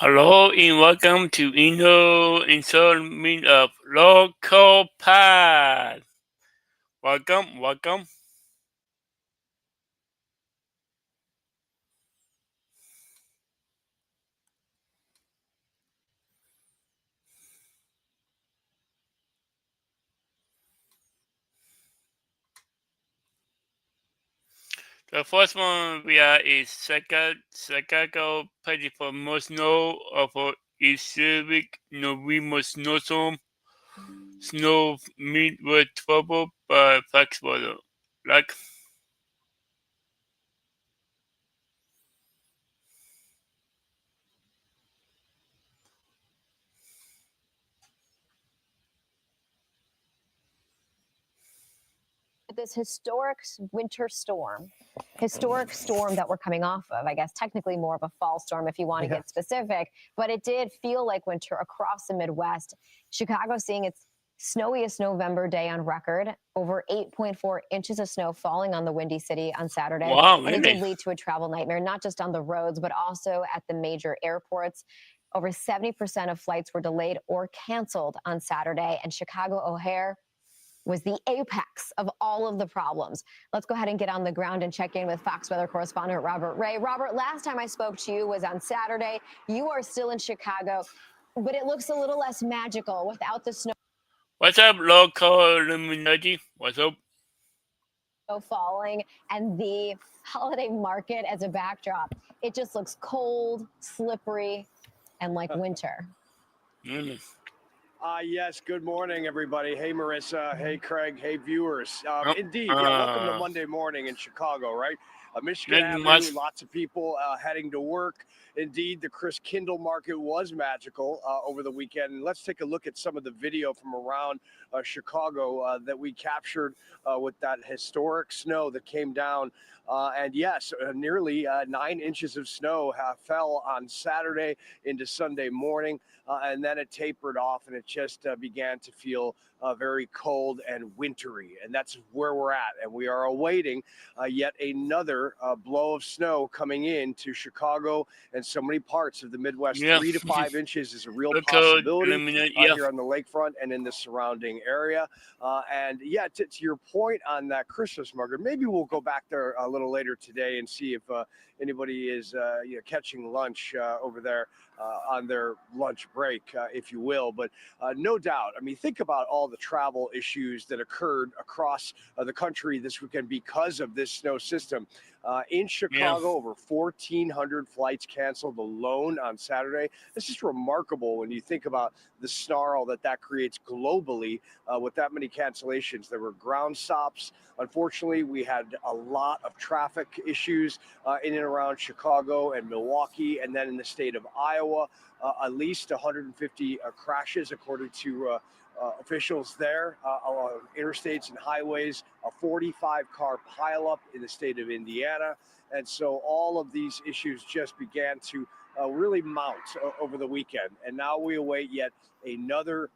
Hello and welcome to installment of Local Pod. Welcome. The first one we are is Chicago Petty for most snow for East week. No we must snowstorm. Snow meet with trouble but flexible. Like this historic storm that we're coming off of. I guess technically more of a fall storm if you want to get specific, but it did feel like winter across the Midwest. Chicago seeing its snowiest November day on record, over 8.4 inches of snow falling on the Windy City on Saturday. wow, And it did really? lead to a travel nightmare, not just on the roads, but also at the major airports. Over 70% of flights were delayed or canceled on Saturday, and Chicago O'Hare was the apex of all of the problems. Let's go ahead and get on the ground and check in with Fox weather correspondent Robert Ray. Robert, last time I spoke to you was on Saturday. You are still in Chicago, but it looks a little less magical without the snow What's up, local Illuminati? What's up? falling and the holiday market as a backdrop. It just looks cold, slippery, and like winter. Really? Yes, good morning, everybody. Hey, Marissa. Hey, Craig. Hey, viewers. Indeed, welcome to Monday morning in Chicago, right? Michigan Thank you Avenue, much. lots of people heading to work. Indeed, the Chris Kindle market was magical over the weekend. And let's take a look at some of the video from around Chicago that we captured with that historic snow that came down. And yes, nearly 9 inches of snow fell on Saturday into Sunday morning. And then it tapered off and it just began to feel very cold and wintry. And that's where we're at. And we are awaiting yet another blow of snow coming in to Chicago and so many parts of the Midwest. Yeah. 3 to 5 inches is a real Local possibility Illuminati. Yeah. here on the lakefront and in the surrounding area. And yeah, to your point on that Christmas market, maybe we'll go back there a little later today and see if anybody is catching lunch over there on their lunch break, if you will. But no doubt, I mean, think about all the travel issues that occurred across the country this weekend because of this snow system. In Chicago, over 1,400 flights canceled alone on Saturday. It's just remarkable when you think about the snarl that creates globally with that many cancellations. There were ground stops. Unfortunately, we had a lot of traffic issues in and around Chicago and Milwaukee, and then in the state of Iowa, at least 150 crashes, according to officials there along interstates and highways, a 45-car pileup in the state of Indiana. And so all of these issues just began to really mount over the weekend. And now we await yet another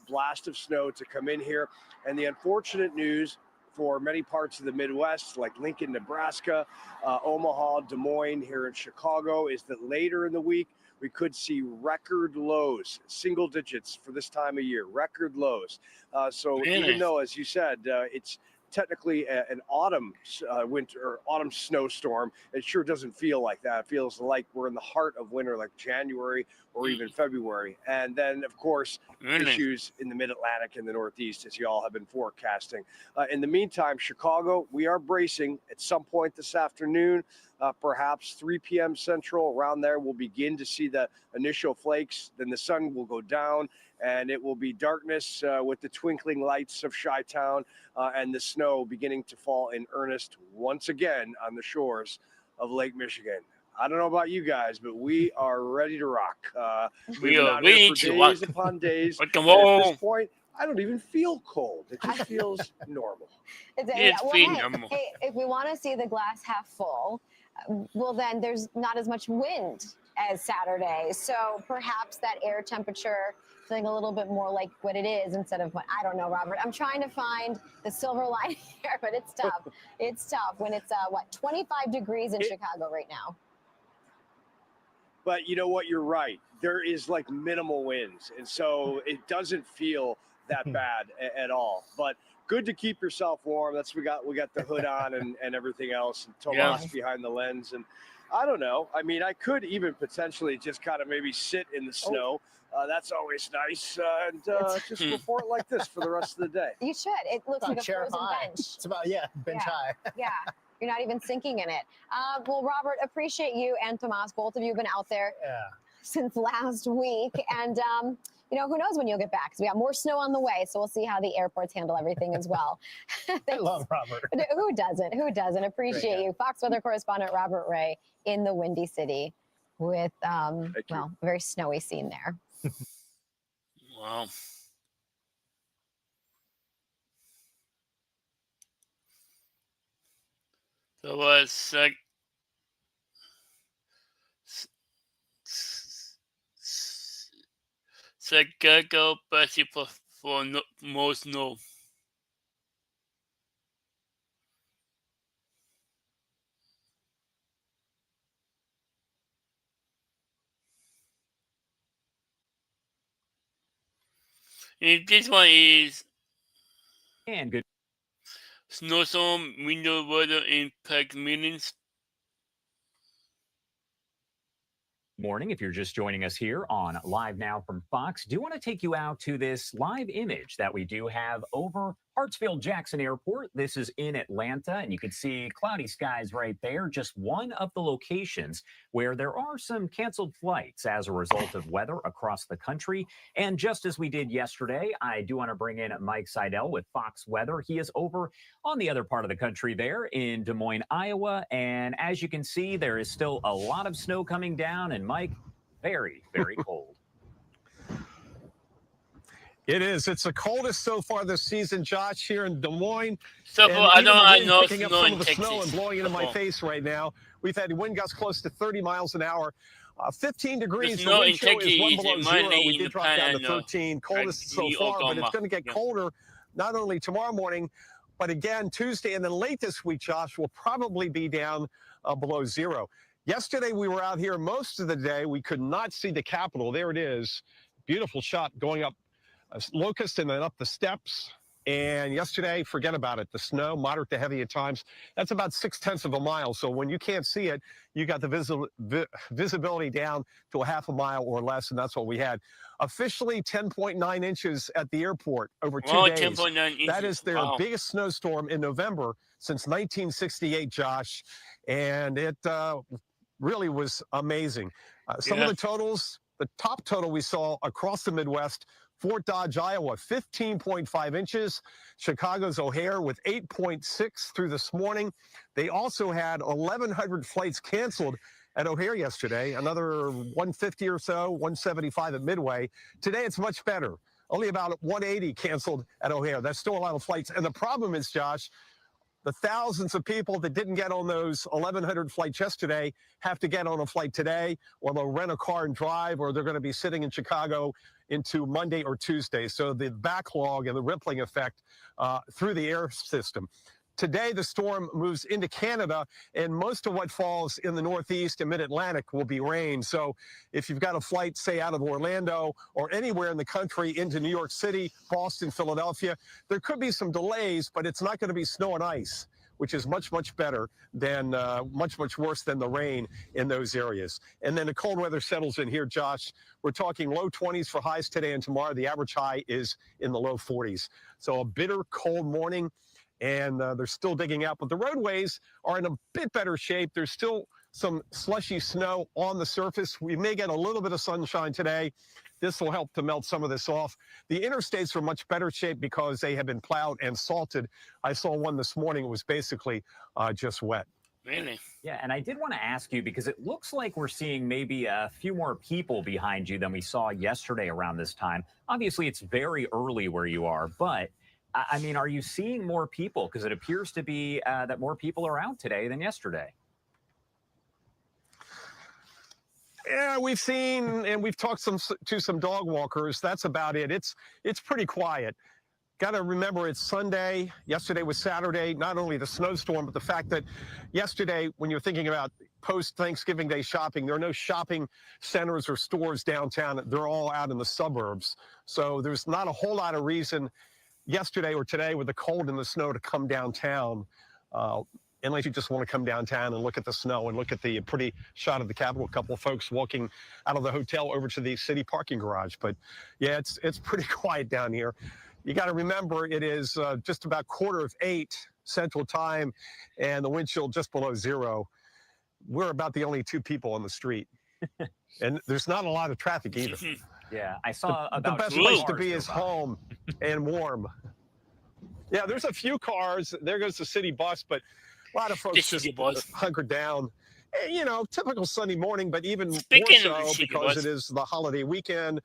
blast of snow to come in here. And the unfortunate news for many parts of the Midwest, like Lincoln, Nebraska, Omaha, Des Moines, here in Chicago, is that later in the week, we could see record lows, single digits for this time of year, record lows. So Really? even though, as you said, it's technically an autumn winter or autumn snowstorm, it sure doesn't feel like that. It feels like we're in the heart of winter, like January or even February. And then, of course, Really? issues in the mid-Atlantic and the Northeast, as you all have been forecasting. In the meantime, Chicago, we are bracing at some point this afternoon, perhaps 3 p.m. Central, around there, we'll begin to see the initial flakes. Then the sun will go down and it will be darkness with the twinkling lights of Chi-Town and the snow beginning to fall in earnest once again on the shores of Lake Michigan. I don't know about you guys, but we are ready to rock. We've been out here for days upon days. Rock and And at roll. this point, I don't even feel cold. It just feels normal. It's normal. Hey, if we want to see the glass half full, well, then there's not as much wind as Saturday. So perhaps that air temperature feeling a little bit more like what it is instead of what, I don't know, Robert. I'm trying to find the silver lining here, but it's tough. It's tough when it's, 25 degrees in Chicago right now. But you know what? You're right. There is like minimal winds, and so it doesn't feel that bad at all. But good to keep yourself warm. That's we got the hood on and everything else, and Yeah. Tomas behind the lens. And I don't know. I mean, I could even potentially just kind of maybe sit in the snow. That's always nice, and just report like this for the rest of the day. You should. It looks like a chair frozen high. bench. It's about, bench Yeah. high. Yeah. You're not even sinking in it. Well, Robert, appreciate you and Tomas. Both of you have been out there since last week. And, who knows when you'll get back, because we got more snow on the way. So we'll see how the airports handle everything as well. I love Robert. Who doesn't? Who doesn't? Appreciate you. Fox weather correspondent Robert Ray in the Windy City with, a very snowy scene there. Wow. There was Chicago Pacific for more snow. And this one is good snowstorm winter weather impact meetings. morning. If you're just joining us here on Live Now from Fox, do want to take you out to this live image that we do have over Hartsfield-Jackson Airport. This is in Atlanta, and you can see cloudy skies right there. Just one of the locations where there are some canceled flights as a result of weather across the country. And just as we did yesterday, I do want to bring in Mike Seidel with Fox Weather. He is over on the other part of the country there in Des Moines, Iowa. And as you can see, there is still a lot of snow coming down. And Mike, very, very cold. It is. It's the coldest so far this season, Josh, here in Des Moines. So I know picking up snow some in of the snow Texas. and blowing into my face right now. We've had wind gusts close to 30 miles an hour. 15 degrees. The snow wind in chill is 1 Texas below is zero. mainly We in did the drop down to Panhandle, 13. Coldest so the far, but it's Oklahoma. going to get colder not only tomorrow morning, but again Tuesday. And then late this week, Josh, will probably be down below zero. Yesterday, we were out here most of the day. We could not see the Capitol. There it is. Beautiful shot going up Locust and then up the steps. And yesterday, forget about it. The snow, moderate to heavy at times. That's about 0.6 of a mile. So when you can't see it, you got the visibility down to a half a mile or less, and that's what we had. Officially 10.9 inches at the airport over 2 days. 10.9 inches. That is their biggest snowstorm in November since 1968, Josh. And it really was amazing. Some of the totals, the top total we saw across the Midwest, Fort Dodge, Iowa, 15.5 inches. Chicago's O'Hare with 8.6 through this morning. They also had 1,100 flights canceled at O'Hare yesterday, another 150 or so, 175 at Midway. Today it's much better. Only about 180 canceled at O'Hare. That's still a lot of flights. And the problem is, Josh, the thousands of people that didn't get on those 1,100 flights yesterday have to get on a flight today, or they'll rent a car and drive, or they're going to be sitting in Chicago into Monday or Tuesday. So the backlog and the rippling effect through the air system. Today, the storm moves into Canada, and most of what falls in the Northeast and Mid-Atlantic will be rain. So if you've got a flight, say, out of Orlando or anywhere in the country into New York City, Boston, Philadelphia, there could be some delays, but it's not going to be snow and ice, which is much, much better than, much worse than the rain in those areas. And then the cold weather settles in here, Josh. We're talking low 20s for highs today and tomorrow. The average high is in the low 40s. So a bitter, cold morning. And they're still digging out. But the roadways are in a bit better shape. There's still some slushy snow on the surface. We may get a little bit of sunshine today. This will help to melt some of this off. The interstates are much better shape because they have been plowed and salted. I saw one this morning. It was basically just wet. Really? Yeah, and I did want to ask you, because it looks like we're seeing maybe a few more people behind you than we saw yesterday around this time. Obviously, it's very early where you are, but I mean, are you seeing more people? Because it appears to be that more people are out today than yesterday. Yeah, we've seen and we've talked to some dog walkers. That's about it. It's pretty quiet. got to remember it's Sunday. Yesterday was Saturday. Not only the snowstorm, but the fact that yesterday, when you're thinking about post-Thanksgiving Day shopping, there are no shopping centers or stores downtown. They're all out in the suburbs. So there's not a whole lot of reason yesterday or today with the cold and the snow to come downtown. Unless you just want to come downtown and look at the snow and look at the pretty shot of the Capitol. A couple of folks walking out of the hotel over to the city parking garage. But yeah, it's pretty quiet down here. You got to remember it is just about 7:45 Central Time, and the wind chill just below zero. We're about the only two people on the street, and there's not a lot of traffic either. Yeah, I saw the about best 2 place to cars be go is by. home and warm. Yeah, there's a few cars. There goes the city bus, but a lot of folks just hunkered down. You know, typical Sunday morning, but even Speaking of more the so city because bus. it is the holiday weekend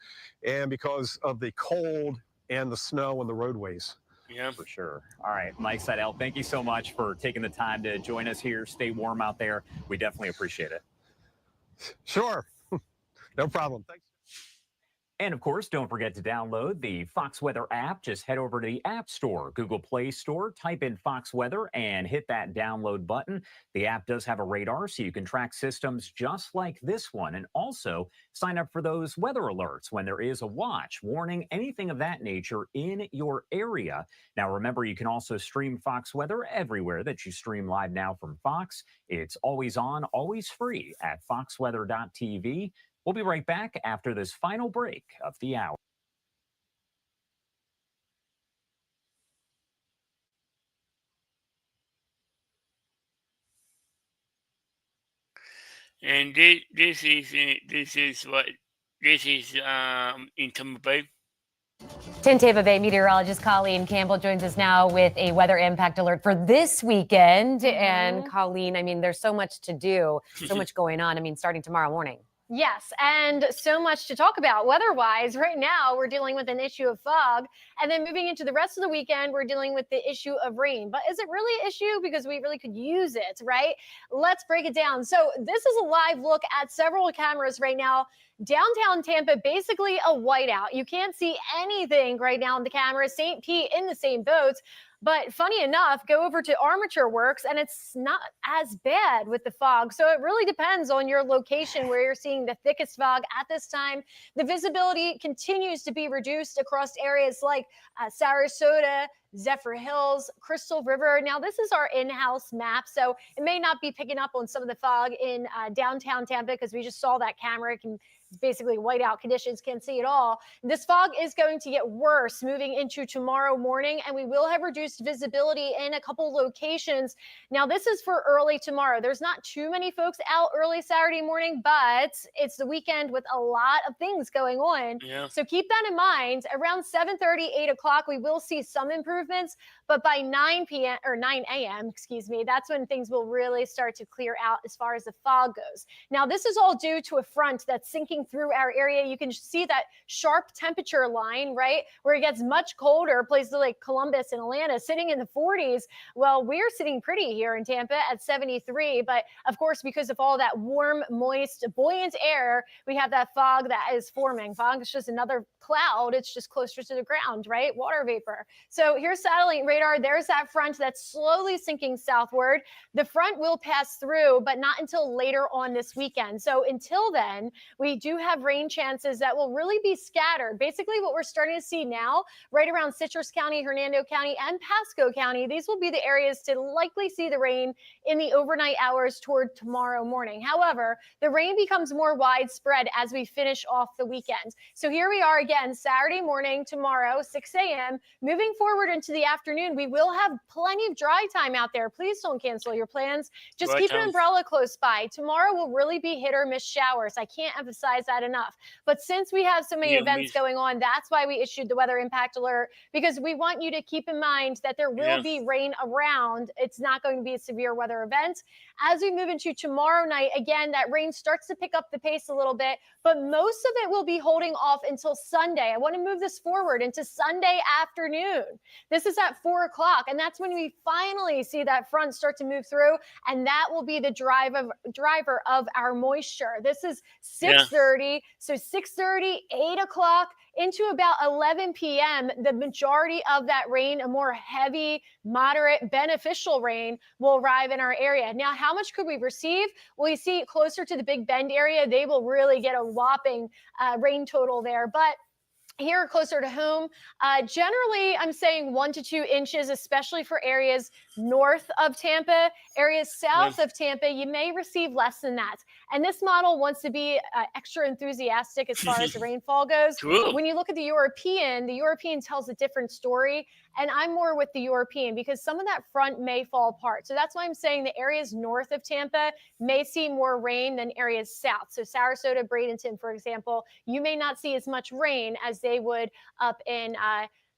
and because of the cold and the snow on the roadways. Yeah, for sure. All right, Mike Seidel, thank you so much for taking the time to join us here. Stay warm out there. We definitely appreciate it. Sure. No problem. Thanks. And of course, don't forget to download the Fox Weather app. Just head over to the App Store, Google Play Store, type in Fox Weather and hit that download button. The app does have a radar, so you can track systems just like this one. And also sign up for those weather alerts when there is a watch, warning, anything of that nature in your area. Now, remember, you can also stream Fox Weather everywhere that you stream live now from Fox. It's always on, always free at foxweather.tv. We'll be right back after this final break of the hour. and this is in Tampa Bay. 10 Tampa Bay meteorologist Colleen Campbell joins us now with a weather impact alert for this weekend. And Colleen, I mean, there's so much to do, so much going on. I mean, starting tomorrow morning. Yes, and so much to talk about weather-wise. Right now, we're dealing with an issue of fog, and then moving into the rest of the weekend, we're dealing with the issue of rain. But is it really an issue? Because we really could use it, right? Let's break it down. So this is a live look at several cameras right now. Downtown Tampa, basically a whiteout. You can't see anything right now in the camera. St. Pete in the same boat. But funny enough, go over to Armature Works and it's not as bad with the fog. So it really depends on your location where you're seeing the thickest fog at this time. The visibility continues to be reduced across areas like Sarasota, Zephyr Hills, Crystal River. Now, this is our in-house map, so it may not be picking up on some of the fog in downtown Tampa because we just saw that camera. It can basically whiteout conditions, can't see it all. This fog is going to get worse moving into tomorrow morning, and we will have reduced visibility in a couple locations. Now, this is for early tomorrow. There's not too many folks out early Saturday morning, but it's the weekend with a lot of things going on. Yeah. So keep that in mind. Around 7:30, 8 o'clock, we will see some improvements, but by 9 p.m. or 9 a.m., excuse me, that's when things will really start to clear out as far as the fog goes. Now, this is all due to a front that's sinking through our area. You can see that sharp temperature line, right, where it gets much colder. Places like Columbus and Atlanta sitting in the 40s. Well, we're sitting pretty here in Tampa at 73, but of course, because of all that warm, moist, buoyant air, we have that fog that is forming. Fog is just another cloud. It's just closer to the ground, right? Water vapor. So here's satellite radar. There's that front that's slowly sinking southward. The front will pass through, but not until later on this weekend. So until then, we do have rain chances that will really be scattered. Basically, what we're starting to see now, right around Citrus County, Hernando County, and Pasco County, these will be the areas to likely see the rain in the overnight hours toward tomorrow morning. However, the rain becomes more widespread as we finish off the weekend. So here we are again, Saturday morning, tomorrow, 6 a.m. Moving forward into the afternoon, we will have plenty of dry time out there. Please don't cancel your plans. Just keep an umbrella close by. Tomorrow will really be hit or miss showers. I can't emphasize that enough. But since we have so many events going on, that's why we issued the weather impact alert, because we want you to keep in mind that there will be rain around. It's not going to be a severe weather event. As we move into tomorrow night, again, that rain starts to pick up the pace a little bit, but most of it will be holding off until Sunday. I want to move this forward into Sunday afternoon. This is at 4 o'clock, and that's when we finally see that front start to move through, and that will be the driver of our moisture. This is 6:30, so 6:30, 8 o'clock, into about 11 p.m., the majority of that rain, a more heavy, moderate, beneficial rain, will arrive in our area. Now, how much could we receive? Well, you see closer to the Big Bend area, they will really get a whopping rain total there. But here closer to home, generally I'm saying 1 to 2 inches, especially for areas north of Tampa. Areas south of Tampa, you may receive less than that. And this model wants to be extra enthusiastic as far as the rainfall goes. True. When you look at the European tells a different story. And I'm more with the European because some of that front may fall apart. So that's why I'm saying the areas north of Tampa may see more rain than areas south. So Sarasota, Bradenton, for example, you may not see as much rain as they would up in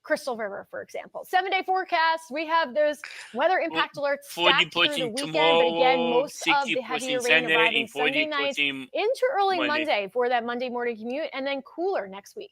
Crystal River, for example. 7-day forecast. We have those weather impact alerts stacked through the weekend. But again, most of the heavier rain arriving Sunday night into early Monday for that Monday morning commute, and then cooler next week.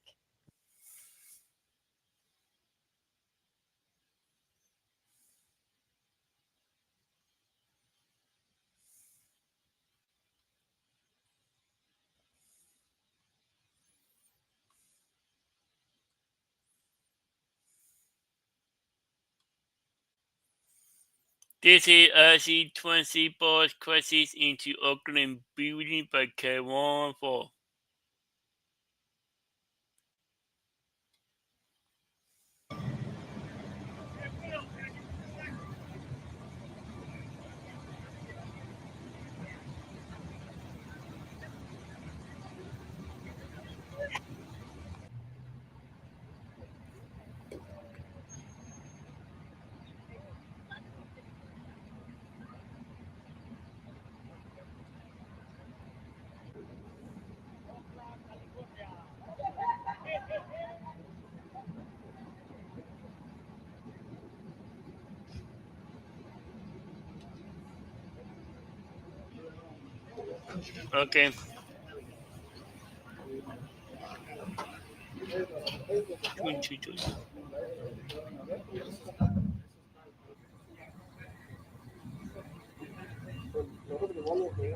This is RC 20 bus crosses into Oakland building by K1 4. Okay.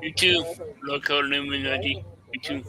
You too, local Illuminati. You too.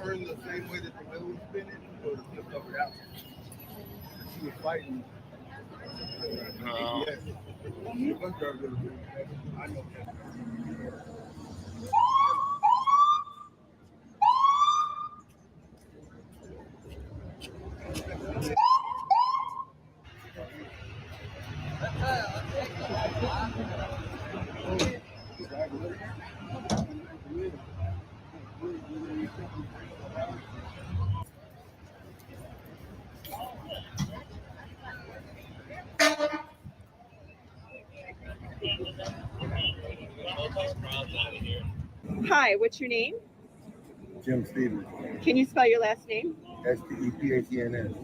Turn the same way that the wheel was spinning, or the flip over out. She was fighting. Oh. Yes. The bus driver was doing that. I know that. Hi, what's your name? Jim Stevens, Can you spell your last name? STEPHENS.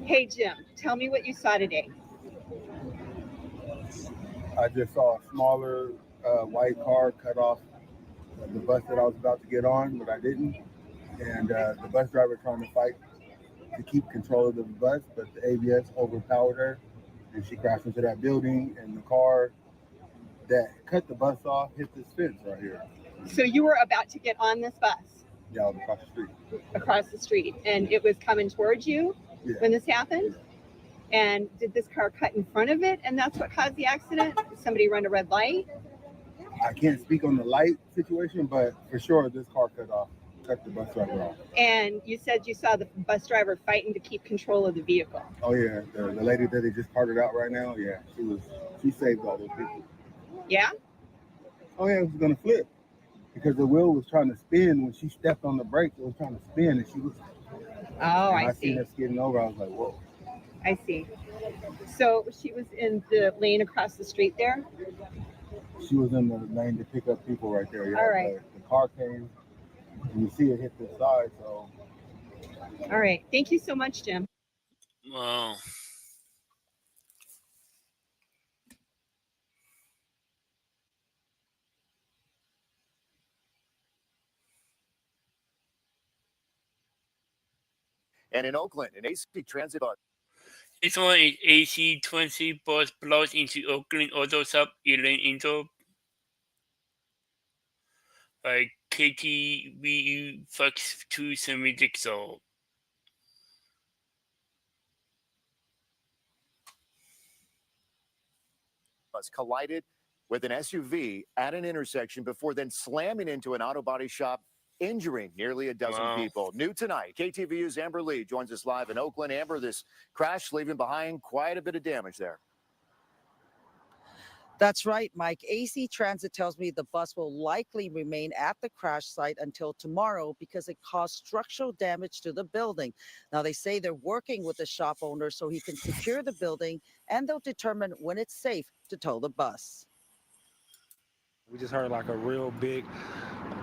Hey, Jim, tell me what you saw today. I just saw a smaller white car cut off the bus that I was about to get on, but I didn't. And the bus driver trying to fight to keep control of the bus, but the ABS overpowered her, and she crashed into that building. And the car that cut the bus off hit this fence right here. So you were about to get on this bus Yeah, I was across the street. across the street, and it was coming towards you Yeah. when this happened? And did this car cut in front of it, and that's what caused the accident? Did somebody run a red light? I can't speak on the light situation, but for sure this car cut the bus driver off. And you said you saw the bus driver fighting to keep control of the vehicle. Oh yeah, the lady that they just carted out right now, yeah, she saved all those people. Yeah? Oh yeah, it was gonna flip because the wheel was trying to spin when she stepped on the brake. It was trying to spin, and she was. Oh, I see. seen her skidding over. I was like, whoa. I see. So she was in the lane across the street there? She was in the lane to pick up people right there. Yeah. All right. The car came, and you see it hit the side. So. All right. Thank you so much, Jim. Wow. And in Oakland, an AC Transit bus. This one is AC-20 bus blows into Oakland Auto Shop 11 into by KTVU Fox 276. Bus collided with an SUV at an intersection before then slamming into an auto body shop, injuring nearly a dozen people. New tonight, KTVU's Amber Lee joins us live in Oakland. Amber, this crash leaving behind quite a bit of damage there. That's right, Mike. AC Transit tells me the bus will likely remain at the crash site until tomorrow because it caused structural damage to the building. Now, they say they're working with the shop owner so he can secure the building, and they'll determine when it's safe to tow the bus. We just heard like a real big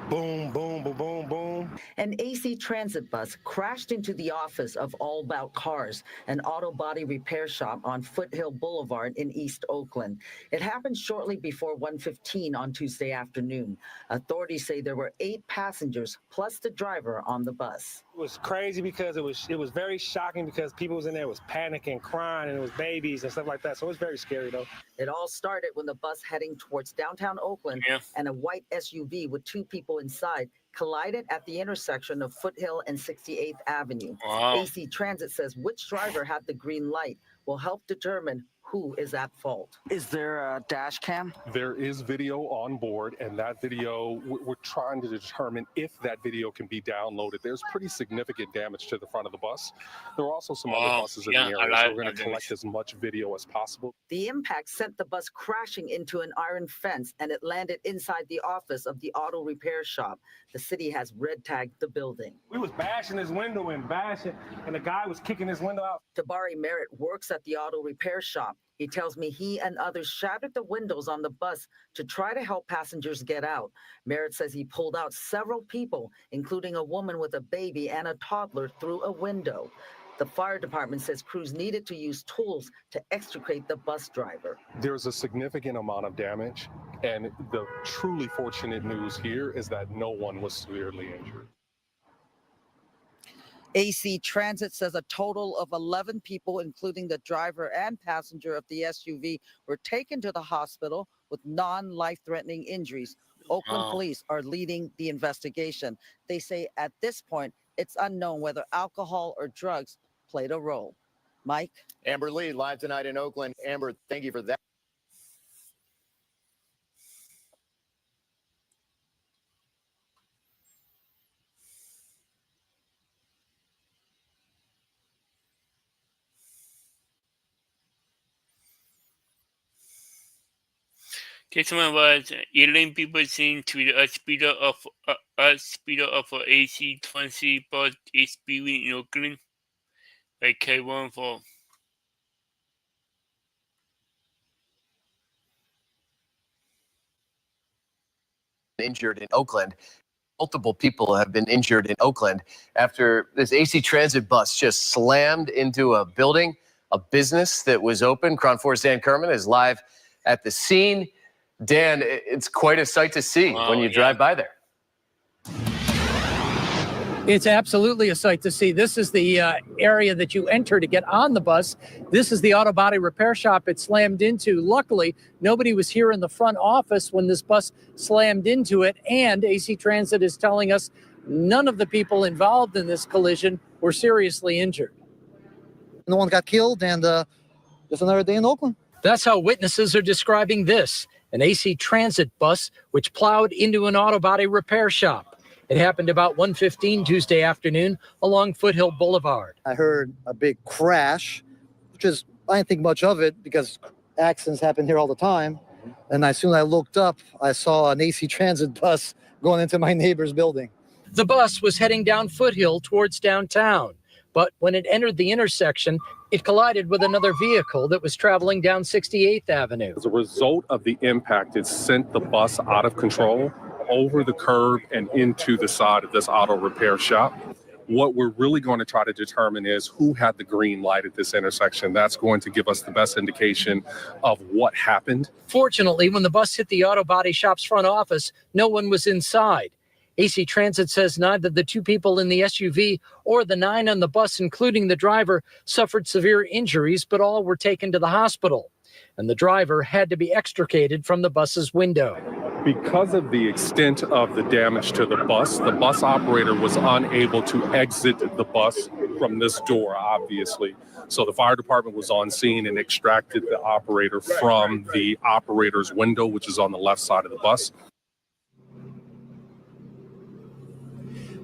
boom, boom, boom, boom, boom. An AC Transit bus crashed into the office of All About Cars, an auto body repair shop on Foothill Boulevard in East Oakland. It happened shortly before 1:15 on Tuesday afternoon. Authorities say there were 8 passengers plus the driver on the bus. It was crazy because it was very shocking because people was in there was panicking, crying, and it was babies and stuff like that. So it was very scary though. It all started when the bus heading towards downtown Oakland and a white SUV with 2 people inside collided at the intersection of Foothill and 68th Avenue. Wow. AC Transit says which driver had the green light will help determine who is at fault. Is there a dash cam? There is video on board, and that video, we're trying to determine if that video can be downloaded. There's pretty significant damage to the front of the bus. There are also some other buses in the area, so we're going to collect as much video as possible. The impact sent the bus crashing into an iron fence, and it landed inside the office of the auto repair shop. The city has red tagged the building. We was bashing his window and bashing, and the guy was kicking his window out. Tabari Merritt works at the auto repair shop. He tells me he and others shattered the windows on the bus to try to help passengers get out. Merritt says he pulled out several people, including a woman with a baby and a toddler, through a window. The fire department says crews needed to use tools to extricate the bus driver. There's a significant amount of damage, and the truly fortunate news here is that no one was severely injured. AC Transit says a total of 11 people, including the driver and passenger of the SUV, were taken to the hospital with non-life-threatening injuries. Oakland police are leading the investigation. They say at this point, it's unknown whether alcohol or drugs played a role. Mike? Amber Lee, live tonight in Oakland. Amber, thank you for that. This one was 11 people sent to the hospital of AC-20 bus experience in Oakland by K14. injured in Oakland. Multiple people have been injured in Oakland after this AC Transit bus just slammed into a building, a business that was open. KRON 4's Dan Kerman is live at the scene. Dan, it's quite a sight to see when you drive by there. It's absolutely a sight to see. This is the area that you enter to get on the bus. This is the auto body repair shop it slammed into. Luckily, nobody was here in the front office when this bus slammed into it. And AC Transit is telling us none of the people involved in this collision were seriously injured. No one got killed, and just another day in Oakland. That's how witnesses are describing this, an AC Transit bus which plowed into an auto body repair shop. It happened about 1:15 Tuesday afternoon along Foothill Boulevard. I heard a big crash, which is, I didn't think much of it because accidents happen here all the time. And as soon as I looked up, I saw an AC Transit bus going into my neighbor's building. The bus was heading down Foothill towards downtown, but when it entered the intersection, it collided with another vehicle that was traveling down 68th Avenue. As a result of the impact, it sent the bus out of control over the curb and into the side of this auto repair shop. What we're really going to try to determine is who had the green light at this intersection. That's going to give us the best indication of what happened. Fortunately, when the bus hit the auto body shop's front office, no one was inside. AC Transit says neither the two people in the SUV or the 9 on the bus, including the driver, suffered severe injuries, but all were taken to the hospital. And the driver had to be extricated from the bus's window. Because of the extent of the damage to the bus operator was unable to exit the bus from this door, obviously. So the fire department was on scene and extracted the operator from the operator's window, which is on the left side of the bus.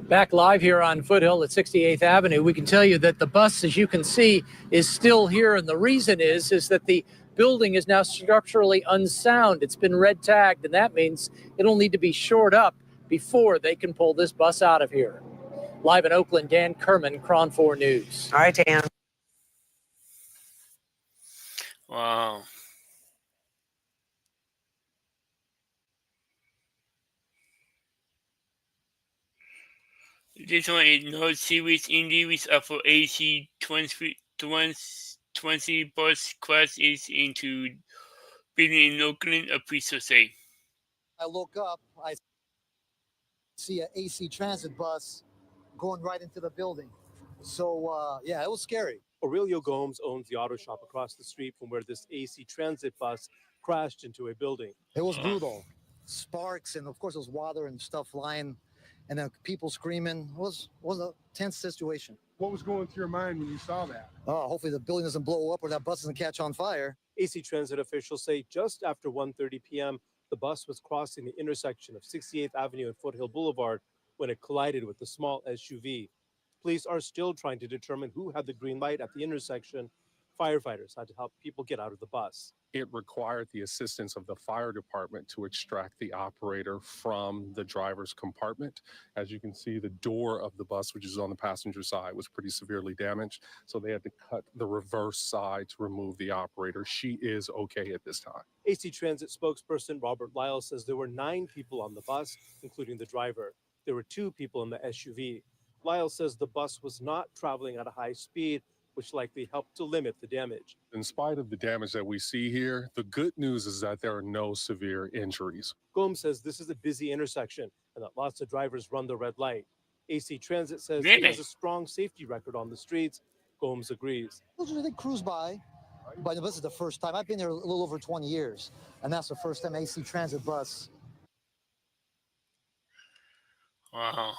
Back live here on Foothill at 68th Avenue, we can tell you that the bus, as you can see, is still here. And the reason is that the building is now structurally unsound. It's been red tagged, and that means it'll need to be shored up before they can pull this bus out of here. Live in Oakland, Dan Kerman, KRON 4 News. All right, Dan. Wow. This one is no serious injuries after AC 20 bus crashes into building in Oakland, officials say. I look up, I see an AC Transit bus going right into the building. So, yeah, it was scary. Aurelio Gomes owns the auto shop across the street from where this AC Transit bus crashed into a building. It was brutal. Sparks, and of course, there was water and stuff flying, and then people screaming. It was a tense situation. What was going through your mind when you saw that? Oh, hopefully the building doesn't blow up or that bus doesn't catch on fire. AC Transit officials say just after 1:30 p.m., the bus was crossing the intersection of 68th Avenue and Foothill Boulevard when it collided with a small SUV. Police are still trying to determine who had the green light at the intersection. Firefighters had to help people get out of the bus. It required the assistance of the fire department to extract the operator from the driver's compartment. As you can see, the door of the bus, which is on the passenger side, was pretty severely damaged. So they had to cut the reverse side to remove the operator. She is okay at this time. AC Transit spokesperson Robert Lyle says there were 9 people on the bus, including the driver. There were 2 people in the SUV. Lyle says the bus was not traveling at a high speed, which likely helped to limit the damage. In spite of the damage that we see here, the good news is that there are no severe injuries. Gomes says this is a busy intersection and that lots of drivers run the red light. AC Transit says Really? it has a strong safety record on the streets. Gomes agrees. Usually they cruise by, but this is the first time. I've been there a little over 20 years, and that's the first time AC Transit bus. Wow.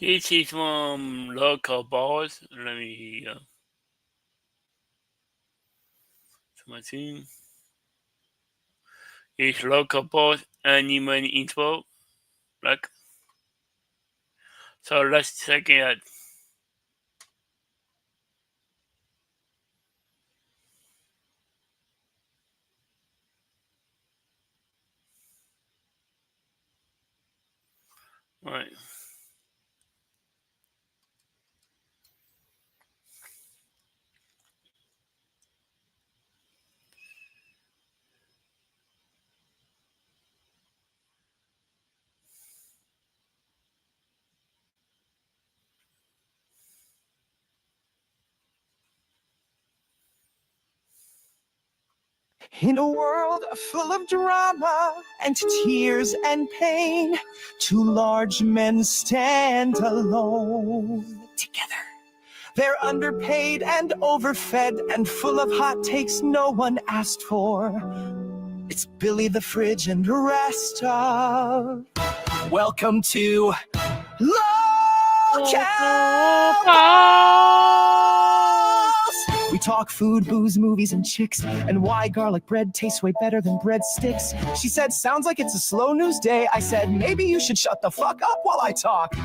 This is from Lolcow balls. Let me my team. It's Lolcow balls animal info. Like so, let's check it out. Right. In a world full of drama and tears and pain, two large men stand alone. Together. They're underpaid and overfed and full of hot takes no one asked for. It's Billy the Fridge and the rest of. Welcome to Lolcow. We talk food, booze, movies, and chicks, and why garlic bread tastes way better than breadsticks. She said, sounds like it's a slow news day. I said, maybe you should shut the fuck up while I talk.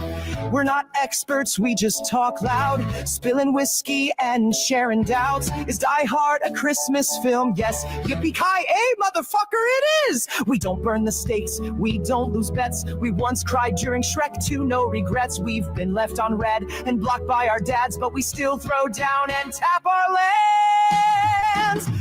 We're not experts, we just talk loud, spilling whiskey and sharing doubts. Is Die Hard a Christmas film? Yes. Yippee-ki-yay, motherfucker, it is! We don't burn the stakes, we don't lose bets. We once cried during Shrek 2, no regrets. We've been left on red and blocked by our dads, but we still throw down and tap our lands.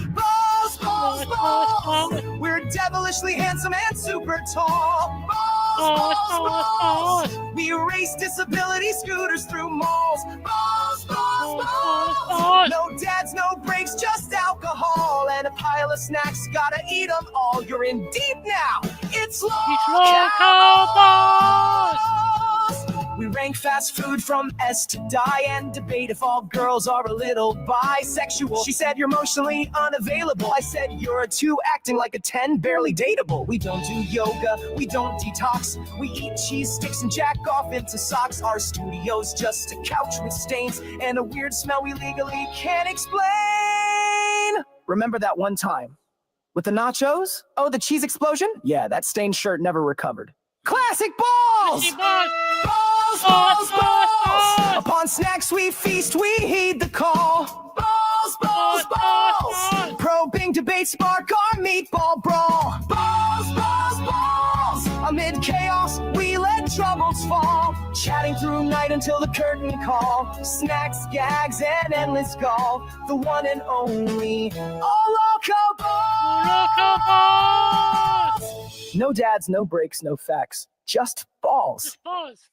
Balls, balls, balls. We're devilishly handsome and super tall. Balls, balls, balls. We erase disability scooters through malls. Balls, balls, balls. No dads, no breaks, just alcohol and a pile of snacks. Gotta eat them all. You're in deep now. It's Lolcow balls. We rank fast food from S to die and debate if all girls are a little bisexual. She said, you're emotionally unavailable. I said, you're a 2 acting like a 10, barely dateable. We don't do yoga, we don't detox. We eat cheese sticks and jack off into socks. Our studio's just a couch with stains and a weird smell we legally can't explain. Remember that one time? With the nachos? Oh, the cheese explosion? Yeah, that stained shirt never recovered. Classic balls! Balls, balls, balls! Upon snacks we feast, we heed the call. Balls, balls, balls! Probing debate spark our meatball brawl. Balls, balls, balls! Amid chaos, we let troubles fall. Chatting through night until the curtain call. Snacks, gags, and endless gall. The one and only Lolcow balls! No dads, no breaks, no facts. Just balls. Balls.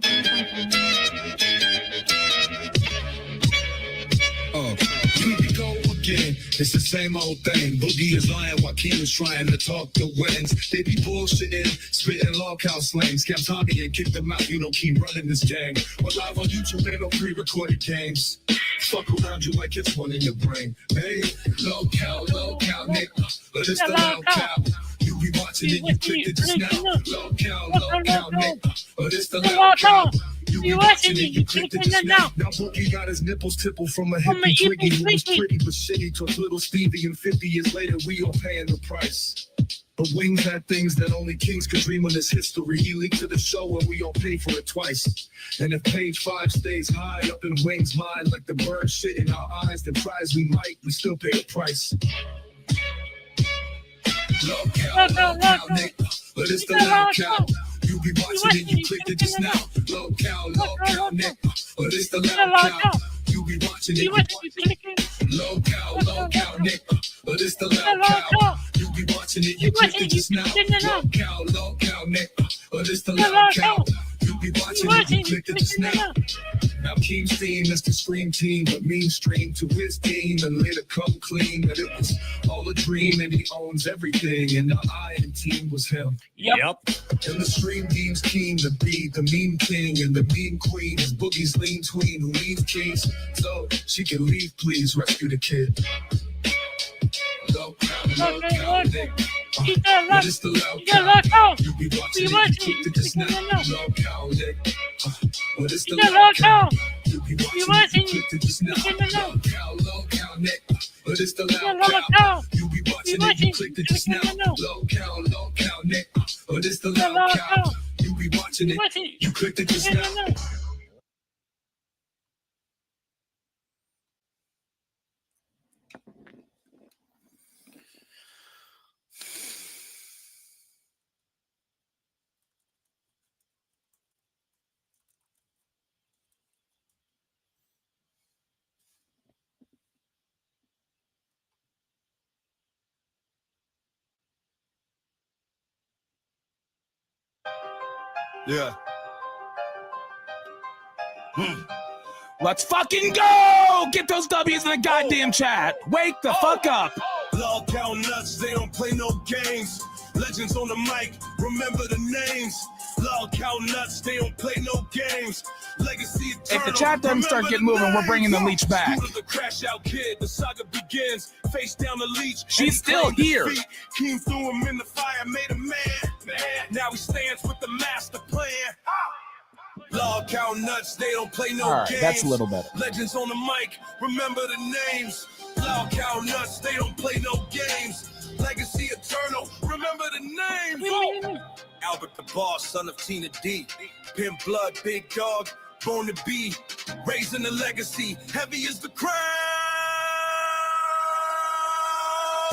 Here we go again. It's the same old thing. Boogie is lying while Kim is trying to talk the wins. They be bullshitting, spitting Lolcow slangs. Kept Tommy and kicked them out. You don't keep running this gang. We're live on YouTube, ain't no pre-recorded games. Fuck around you like it's one in your brain. Hey, Lolcow, nigga. But it's the Lolcow. You be watching it, you clicked it just now. Lolcow, nigga. But it's the Lolcow. You be watching it, you clicked it just now. Now Boogie got his nipples tippled from a hippie twiggy who was pretty but shitty. Took little Stevie, and 50 years later we all paying the price. But Wings had things that only kings could dream of this history. He leaked to the show and we all paid for it twice. And if page 5 stays high up in Wings' mind like the bird shit in our eyes, then try as we might, we still pay the price. Lolcow, nigga, but it's the Lolcow. You be watching it, you clicked it just now. Lolcow, nigga, but it's the Lolcow. You be watching it, you clicked it. Lolcow, nigga, but it's the Lolcow. You be watching it, you clicked it just now. Lolcow, nigga, but it's the Lolcow. You be watching it, you click it just now. Now Keem's team is the scream team, but mean stream to his team and later come clean that it was all a dream and he owns everything. And the I in team was him. Yep. And the stream team's keen to be the mean king and the mean queen is Boogie's lean tween who leaves keys. So she can leave, please rescue the kid. Low cow, what is the low cow? You be watching it, you click this now. Low cow, what is the low cow? You be watching it, you click this now. Low cow, Nick. What is the low cow? You be watching it, you click this now. Low cow, Nick. What is the low cow? You be watching it, you click it just now. Yeah. Let's fucking go! Get those W's in the goddamn chat. Wake the fuck up. Lolcow nuts, they don't play no games. Legends on the mic, remember the names. Lolcow nuts, they don't play no games. Legacy eternal. If the chat doesn't start getting moving, we're bringing the leech back. The crash out kid, the saga begins. Face down the leech. She's still here. Came through him in the fire, made a man. Now he stands with the master plan. Lolcow nuts, they don't play no games. That's a little better. Legends on the mic, remember the names. Lolcow nuts, they don't play no games. Legacy eternal, remember the names. Albert the Boss, son of Tina D. Pimp blood, big dog, born to be. Raising the legacy, heavy is the crown.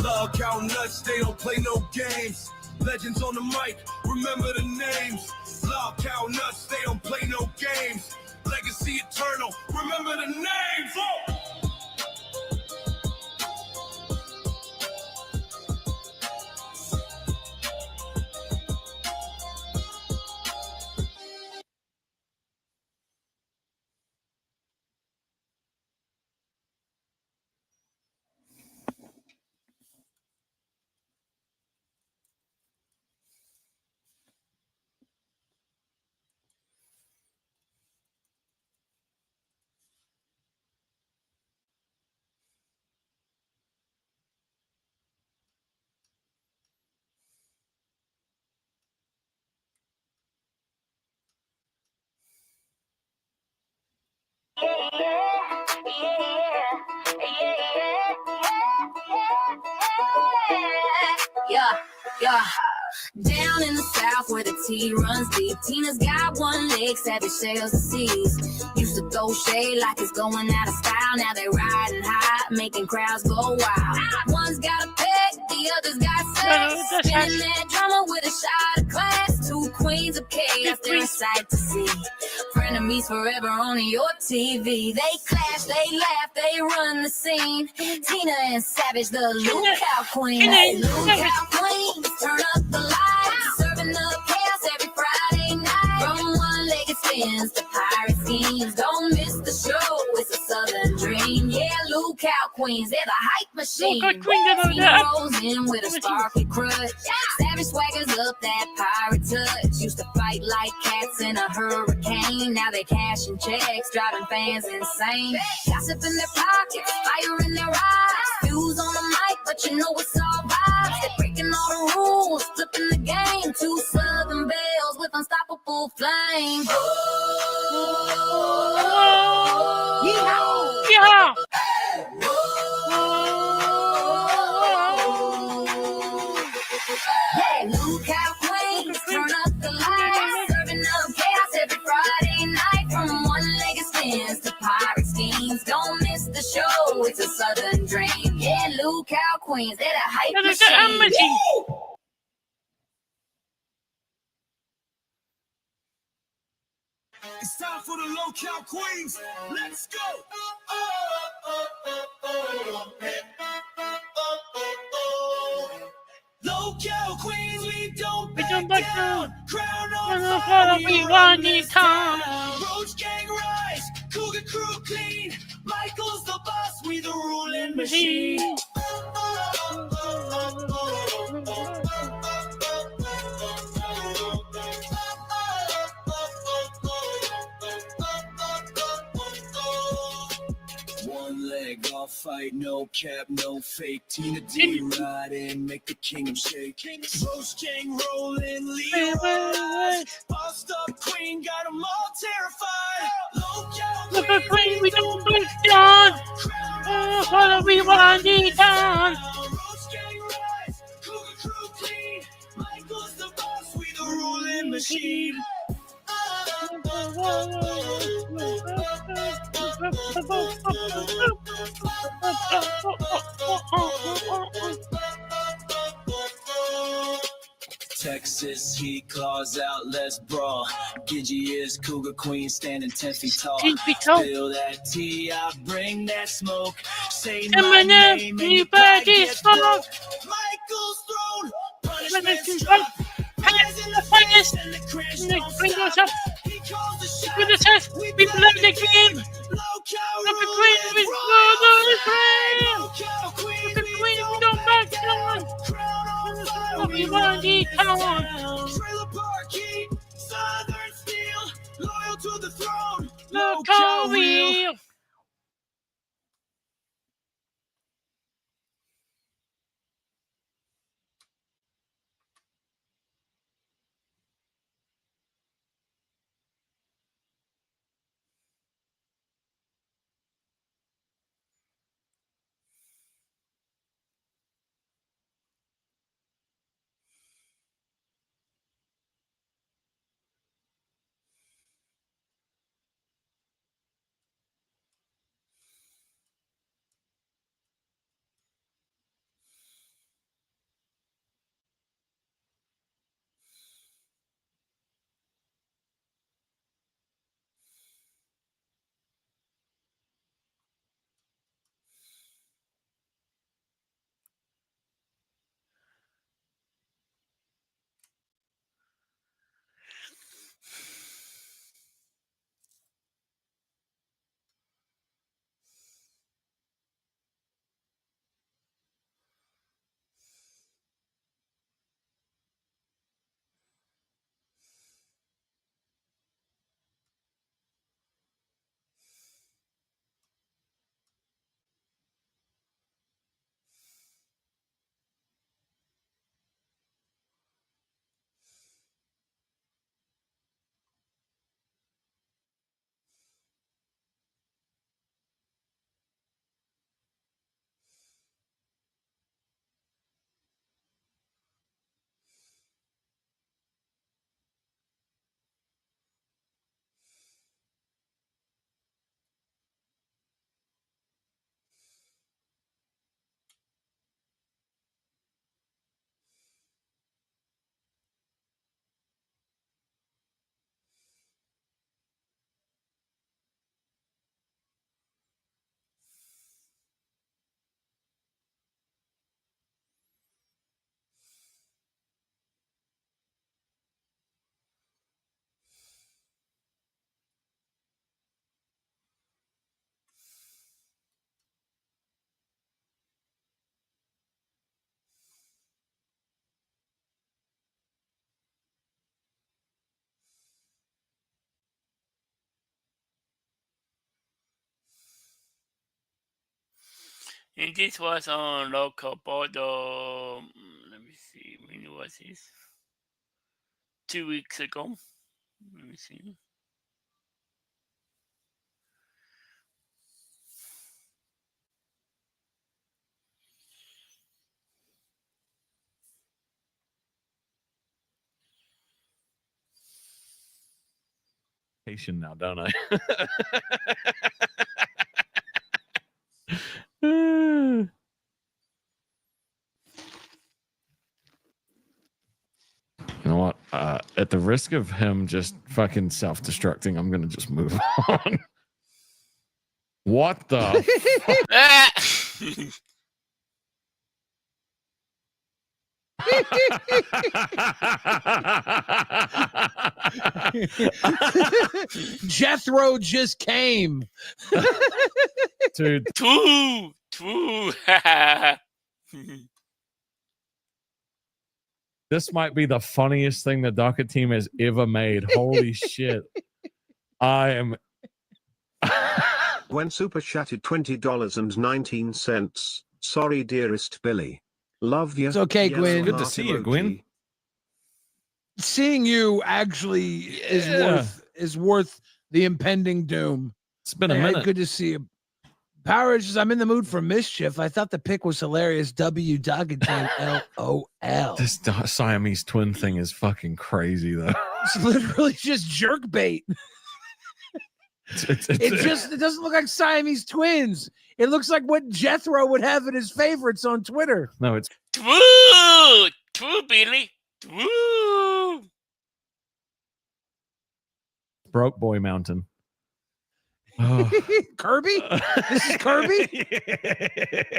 Lolcow nuts, they don't play no games. Legends on the mic, remember the names. Lolcow nuts, they don't play no games. Legacy eternal, remember the names. Oh! Yeah. Down in the south where the tea runs deep, Tina's got one leg, savage sails the seas. Used to throw shade like it's going out of style. Now they riding high, making crowds go wild. One's got a pet, the other's got sex. Spinning that drama with a shot of class. Two queens of chaos, they're a sight to see. Frenemies forever on your TV. They clash, they laugh, they run the scene. Tina and Savage, the Lolcow queen. Lolcow queens, turn up the lights. Serving up chaos every Friday night. From one-legged spins to pirate schemes. Don't miss the show, it's a southern dream. Yeah, Lolcow queens, they're the hype machine. Tina rolls in with a sparkly crutch. Savage swaggers up that pirate touch. Used to fight like cats in a hurricane. Now they cashing checks, driving fans insane. Gossip in their pockets, fire in their eyes. Views on the mic, but you know it's all vibes. They're breaking all the rules, flipping the game. Two southern bells with unstoppable flame. Yeah. Lolcow queens, turn up the lights. Serving up chaos every Friday night. From one-legged spins to pirate schemes. Don't miss the show, it's a southern dream. Yeah, Lolcow queens, they're the hype machine. It's time for the Lolcow queens. Let's go. Lolcow queens, we don't back down. Crown on We run this town. Roach gang rise, Cougar crew clean. Michael's the boss, we the ruling machine. One leg off fight, no cap, no fake. Tina D ride in, make the kingdom shake. Roach gang rolling, Leroy. Bossed up queen, got them all terrified. Look at queen, we don't break down. Follow we run this town. Roach gang rise, Cougar crew clean. Michael's the boss, we the ruling machine. Texas heat, claws out, let's brawl. Gidgy is Cougar Queen, standing 10 feet tall. 10 feet tall. Spill that tea, I bring that smoke. Say And my name, name, you bag is full. Michael's throne, punishment's Drop. drop. Hands in the finest. And the cringe Bring don't us stop. up. He calls the shot. With the test, we play the game. Lolcow Look at queen, we Look at queen, we don't back down. We run this town. Trailer park heat, Southern steel, loyal to the throne. Lolcow wheel. And this was on Lolcow Border. Let me see. When was this? 2 weeks ago. Let me see. Now, don't I? You know what? At the risk of him just fucking self-destructing, I'm gonna just move on. What the? Jethro just came. Dude. Two. This might be the funniest thing the docket team has ever made. Holy shit. I am. When super chatted $20.19. Sorry, dearest Billy. Love you. It's okay, Yellow Gwen. Good to heart see you, emoji. Gwen. Seeing you actually is worth the impending doom. It's been a Hey, minute. good to see you. Power Rangers, I'm in the mood for mischief. I thought the pick was hilarious. W Doggett Team LOL. This Siamese twin thing is fucking crazy, though. It's literally just jerk bait. It doesn't look like Siamese twins. It looks like what Jethro would have in his favorites on Twitter. No, it's True, Billy. True. Broke Boy Mountain. Oh. Kirby? This is Kirby?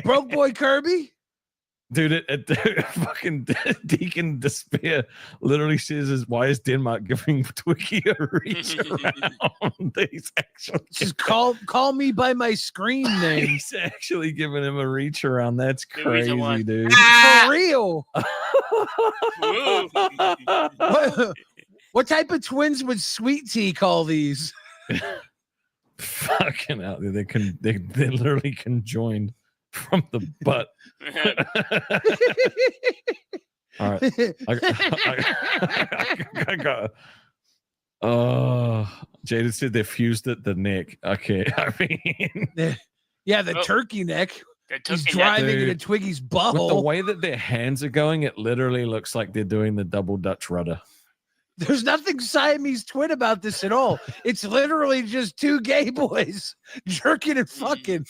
Broke Boy Kirby? Dude, fucking Deacon Despair literally says, "Why is Denmark giving Twiggy a reach around?" He's actually just call me by my screen name. He's actually giving him a reach around. That's crazy, dude. For real. What type of twins would Sweet Tea call these? Fucking out there, they literally conjoined from the butt. All right, I got. Jada said they fused at the neck. Okay, I mean, yeah, the turkey neck. He's driving into Twiggy's butthole. With the way that their hands are going, it literally looks like they're doing the double Dutch rudder. There's nothing Siamese twin about this at all. It's literally just two gay boys jerking and fucking.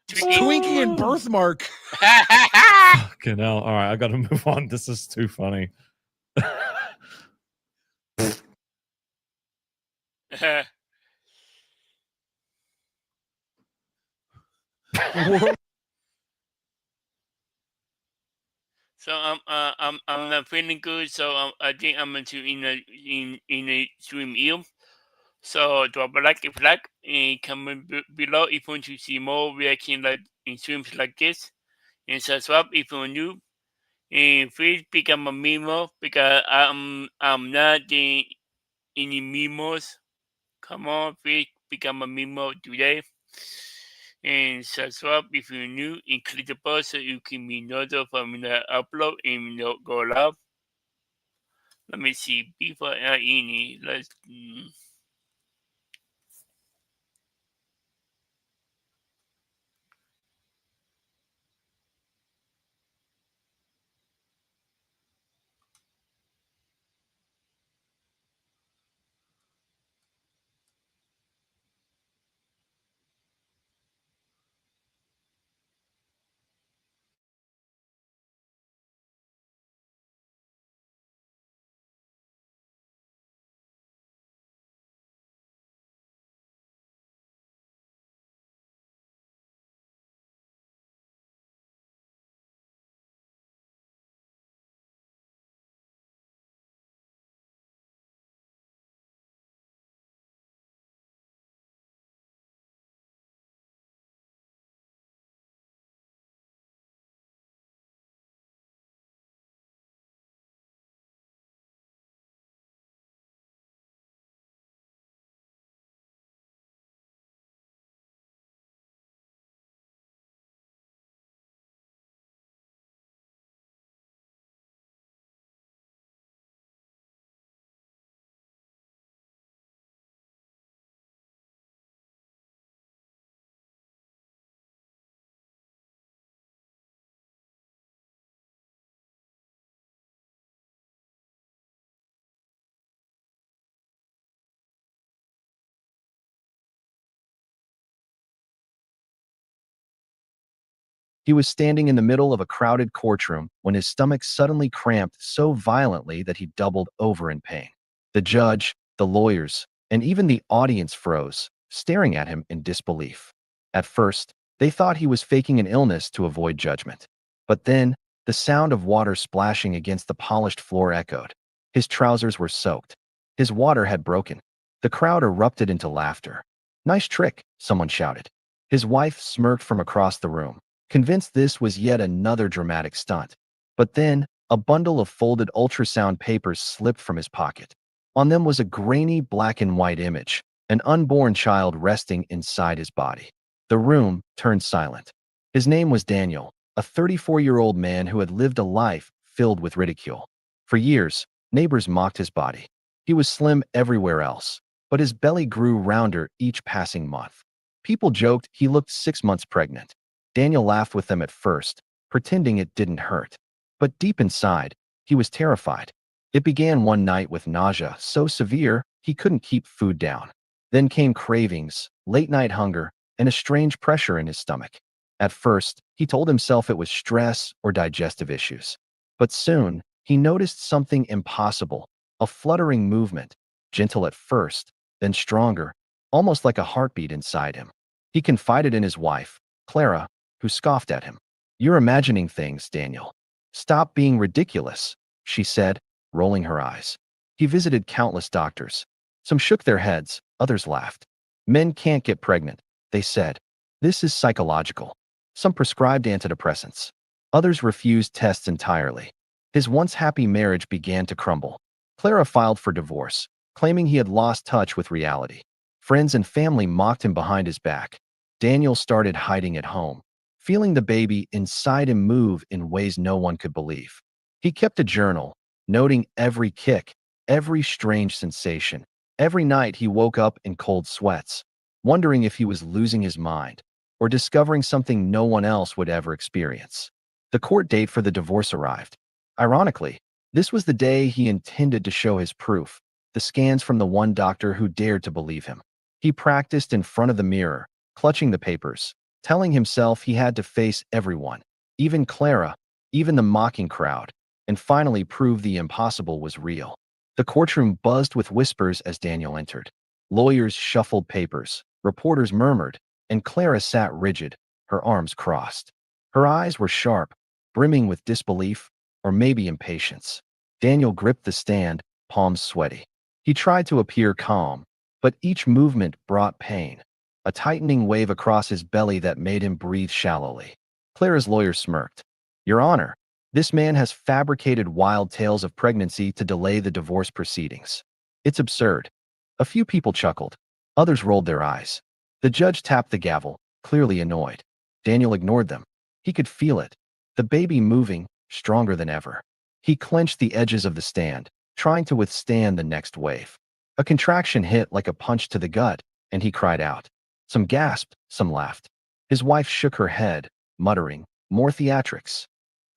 Twinkie and birthmark. Fucking hell. All right, I got to move on. This is too funny. So I'm not feeling good. So I think I'm into in a stream ill. So drop a like if you like, and comment below if you want to see more reaction like in streams like this, and subscribe if you're new. And please become a memo because I'm not in any memos. Come on, please become a memo today. And subscribe if you're new, and click the bell so you can be notified when I upload and go live. Let me see. Before I any, let's. He was standing in the middle of a crowded courtroom when his stomach suddenly cramped so violently that he doubled over in pain. The judge, the lawyers, and even the audience froze, staring at him in disbelief. At first, they thought he was faking an illness to avoid judgment. But then, The sound of water splashing against the polished floor echoed. His trousers were soaked. His water had broken. The crowd erupted into laughter. "Nice trick," someone shouted. His wife smirked from across the room, convinced this was yet another dramatic stunt. But then, a bundle of folded ultrasound papers slipped from his pocket. On them was a grainy black and white image, an unborn child resting inside his body. The room turned silent. His name was Daniel, a 34-year-old man who had lived a life filled with ridicule. For years, neighbors mocked his body. He was slim everywhere else, but his belly grew rounder each passing month. People joked he looked 6 months pregnant. Daniel laughed with them at first, pretending it didn't hurt. But deep inside, he was terrified. It began one night with nausea so severe he couldn't keep food down. Then came cravings, late-night hunger, and a strange pressure in his stomach. At first, he told himself it was stress or digestive issues. But soon, he noticed something impossible, a fluttering movement, gentle at first, then stronger, almost like a heartbeat inside him. He confided in his wife, Clara, who scoffed at him. "You're imagining things, Daniel. Stop being ridiculous," she said, rolling her eyes. He visited countless doctors. Some shook their heads, others laughed. "Men can't get pregnant," they said. "This is psychological." Some prescribed antidepressants. Others refused tests entirely. His once happy marriage began to crumble. Clara filed for divorce, claiming he had lost touch with reality. Friends and family mocked him behind his back. Daniel started hiding at home, feeling the baby inside him move in ways no one could believe. He kept a journal, noting every kick, every strange sensation. Every night he woke up in cold sweats, wondering if he was losing his mind or discovering something no one else would ever experience. The court date for the divorce arrived. Ironically, this was the day he intended to show his proof, the scans from the one doctor who dared to believe him. He practiced in front of the mirror, clutching the papers, telling himself he had to face everyone, even Clara, even the mocking crowd, and finally prove the impossible was real. The courtroom buzzed with whispers as Daniel entered. Lawyers shuffled papers, reporters murmured, and Clara sat rigid, her arms crossed. Her eyes were sharp, brimming with disbelief, or maybe impatience. Daniel gripped the stand, palms sweaty. He tried to appear calm, but each movement brought pain, a tightening wave across his belly that made him breathe shallowly. Clara's lawyer smirked. "Your Honor, this man has fabricated wild tales of pregnancy to delay the divorce proceedings. It's absurd." A few people chuckled. Others rolled their eyes. The judge tapped the gavel, clearly annoyed. Daniel ignored them. He could feel it. The baby moving, stronger than ever. He clenched the edges of the stand, trying to withstand the next wave. A contraction hit like a punch to the gut, and he cried out. Some gasped, some laughed. His wife shook her head, muttering, "More theatrics."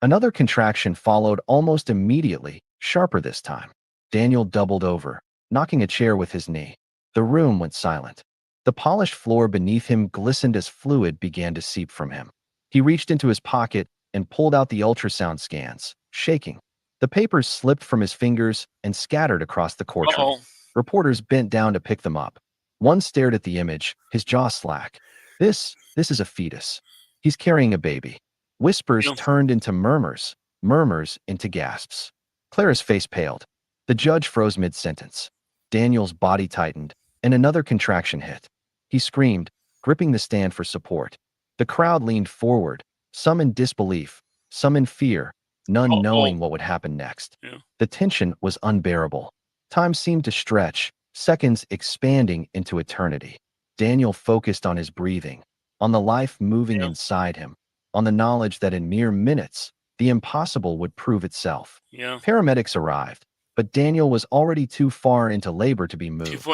Another contraction followed almost immediately, sharper this time. Daniel doubled over, knocking a chair with his knee. The room went silent. The polished floor beneath him glistened as fluid began to seep from him. He reached into his pocket and pulled out the ultrasound scans, shaking. The papers slipped from his fingers and scattered across the courtroom. Reporters bent down to pick them up. One stared at the image, his jaw slack. This is a fetus. He's carrying a baby." Whispers turned into murmurs, murmurs into gasps. Clara's face paled. The judge froze mid-sentence. Daniel's body tightened, and another contraction hit. He screamed, gripping the stand for support. The crowd leaned forward, some in disbelief, some in fear, none knowing what would happen next. The tension was unbearable. Time seemed to stretch, seconds expanding into eternity. Daniel focused on his breathing, on the life moving inside him, on the knowledge that in mere minutes, the impossible would prove itself. Paramedics arrived, but Daniel was already too far into labor to be moved.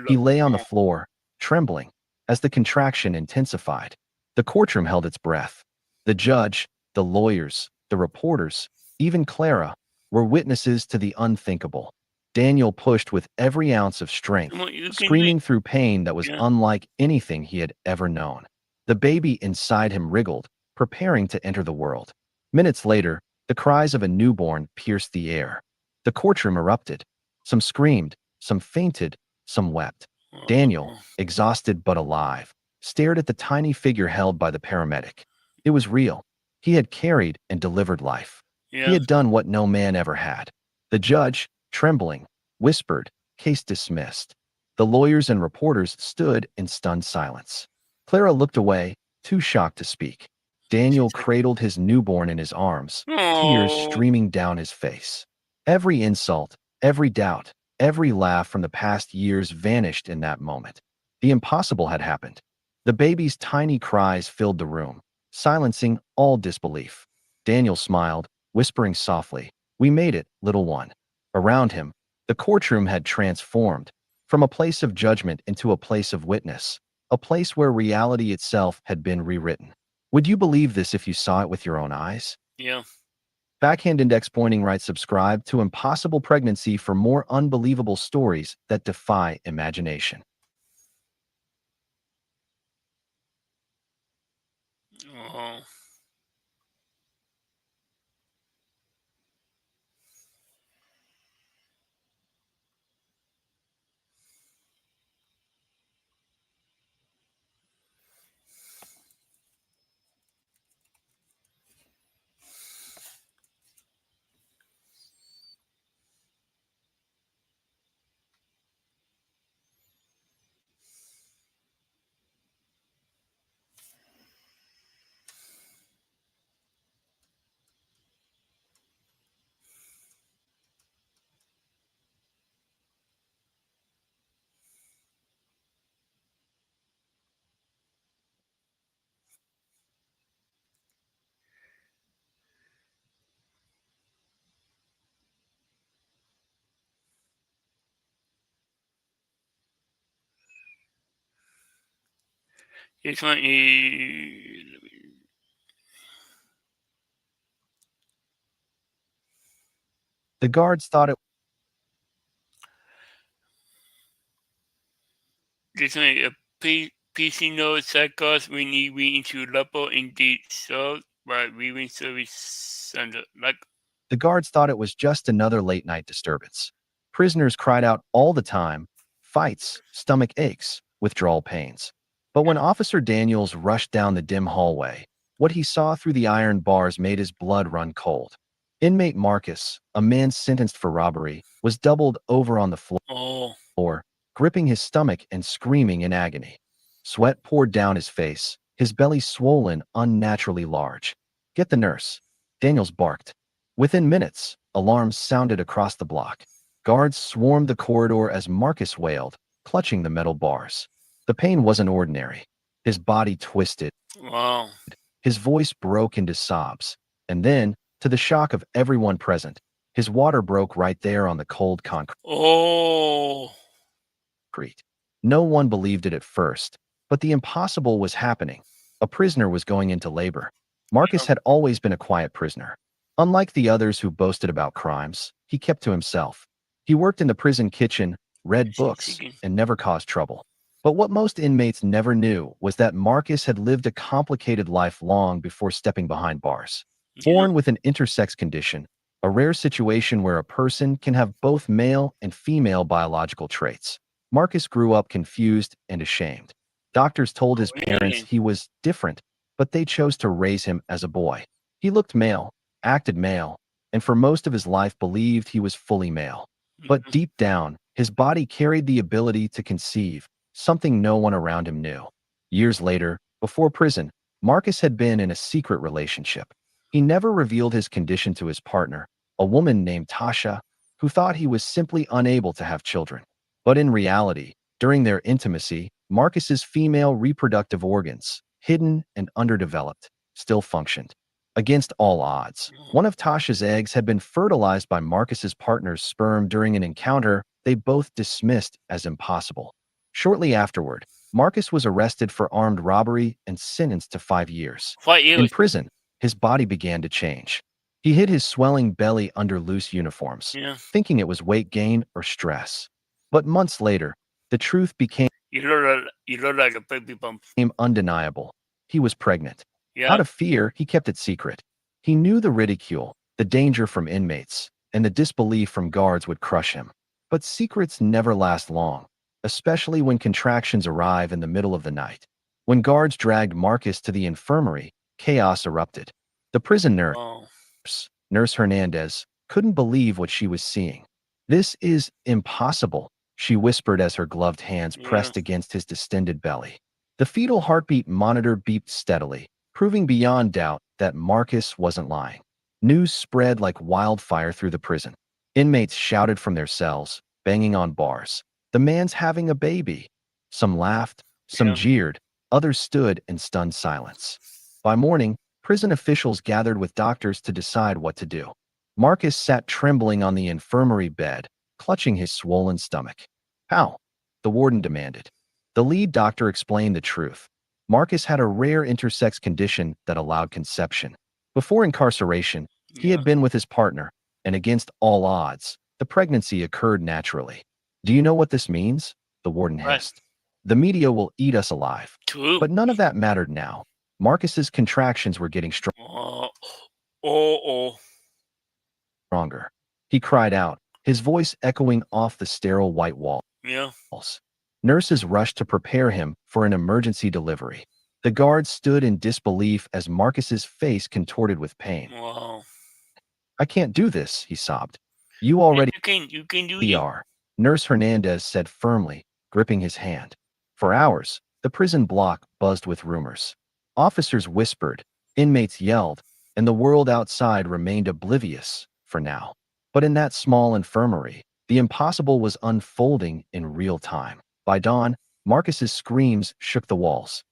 He lay on the floor, trembling, as the contraction intensified. The courtroom held its breath. The judge, the lawyers, the reporters, even Clara, were witnesses to the unthinkable. Daniel pushed with every ounce of strength, screaming through pain that was unlike anything he had ever known. The baby inside him wriggled, preparing to enter the world. Minutes later, the cries of a newborn pierced the air. The courtroom erupted. Some screamed, some fainted, some wept. Daniel, exhausted but alive, stared at the tiny figure held by the paramedic. It was real. He had carried and delivered life. He had done what no man ever had. The judge, trembling, whispered, "Case dismissed." The lawyers and reporters stood in stunned silence. Clara looked away, too shocked to speak. Daniel cradled his newborn in his arms, tears streaming down his face. Every insult, every doubt, every laugh from the past years vanished in that moment. The impossible had happened. The baby's tiny cries filled the room, silencing all disbelief. Daniel smiled, whispering softly, "We made it, little one." Around him, the courtroom had transformed, from a place of judgment into a place of witness, a place where reality itself had been rewritten. Would you believe this if you saw it with your own eyes? Yeah. Backhand index pointing right. Subscribe to Impossible Pregnancy for more unbelievable stories that defy imagination. Oh. This one is. The guards thought it This one is a PC node cycles we need we into level indeed so by viewing service under like. The guards thought it was just another late-night disturbance. Prisoners cried out all the time, fights, stomach aches, withdrawal pains. But when Officer Daniels rushed down the dim hallway, what he saw through the iron bars made his blood run cold. Inmate Marcus, a man sentenced for robbery, was doubled over on the floor, gripping his stomach and screaming in agony. Sweat poured down his face, his belly swollen unnaturally large. "Get the nurse," Daniels barked. Within minutes, alarms sounded across the block. Guards swarmed the corridor as Marcus wailed, clutching the metal bars. The pain wasn't ordinary. His body twisted. Wow. His voice broke into sobs. And then, to the shock of everyone present, his water broke right there on the cold concrete. Oh. No one believed it at first, but the impossible was happening. A prisoner was going into labor. Marcus had always been a quiet prisoner. Unlike the others who boasted about crimes, he kept to himself. He worked in the prison kitchen, read books, and never caused trouble. But what most inmates never knew was that Marcus had lived a complicated life long before stepping behind bars. Born with an intersex condition, a rare situation where a person can have both male and female biological traits, Marcus grew up confused and ashamed. Doctors told his parents he was different, but they chose to raise him as a boy. He looked male, acted male, and for most of his life believed he was fully male. But deep down, his body carried the ability to conceive, something no one around him knew. Years later, before prison, Marcus had been in a secret relationship. He never revealed his condition to his partner, a woman named Tasha, who thought he was simply unable to have children. But in reality, during their intimacy, Marcus's female reproductive organs, hidden and underdeveloped, still functioned. Against all odds, one of Tasha's eggs had been fertilized by Marcus's partner's sperm during an encounter they both dismissed as impossible. Shortly afterward, Marcus was arrested for armed robbery and sentenced to 5 years. 5 years. In prison, his body began to change. He hid his swelling belly under loose uniforms, thinking it was weight gain or stress. But months later, the truth became You look like a baby bump. undeniable. He was pregnant. Yeah. Out of fear, he kept it secret. He knew the ridicule, the danger from inmates, and the disbelief from guards would crush him. But secrets never last long, especially when contractions arrive in the middle of the night. When guards dragged Marcus to the infirmary, chaos erupted. The prison nurse, Nurse Hernandez couldn't believe what she was seeing. This is impossible, she whispered as her gloved hands pressed against his distended belly. The fetal heartbeat monitor beeped steadily, proving beyond doubt that Marcus wasn't lying. News spread like wildfire through the prison. Inmates shouted from their cells, banging on bars. The man's having a baby. Some laughed, some jeered, others stood in stunned silence. By morning, prison officials gathered with doctors to decide what to do. Marcus sat trembling on the infirmary bed, clutching his swollen stomach. How? The warden demanded. The lead doctor explained the truth. Marcus had a rare intersex condition that allowed conception. Before incarceration, he had been with his partner, and against all odds, the pregnancy occurred naturally. Do you know what this means? The warden hissed. The media will eat us alive. True. But none of that mattered now. Marcus's contractions were getting stronger. He cried out, his voice echoing off the sterile white walls. Yeah. Nurses rushed to prepare him for an emergency delivery. The guards stood in disbelief as Marcus's face contorted with pain. Wow. I can't do this, he sobbed. You already You can do it. are. Nurse Hernandez said firmly, gripping his hand. For hours, the prison block buzzed with rumors. Officers whispered, inmates yelled, and the world outside remained oblivious, for now. But in that small infirmary, the impossible was unfolding in real time. By dawn, Marcus's screams shook the walls.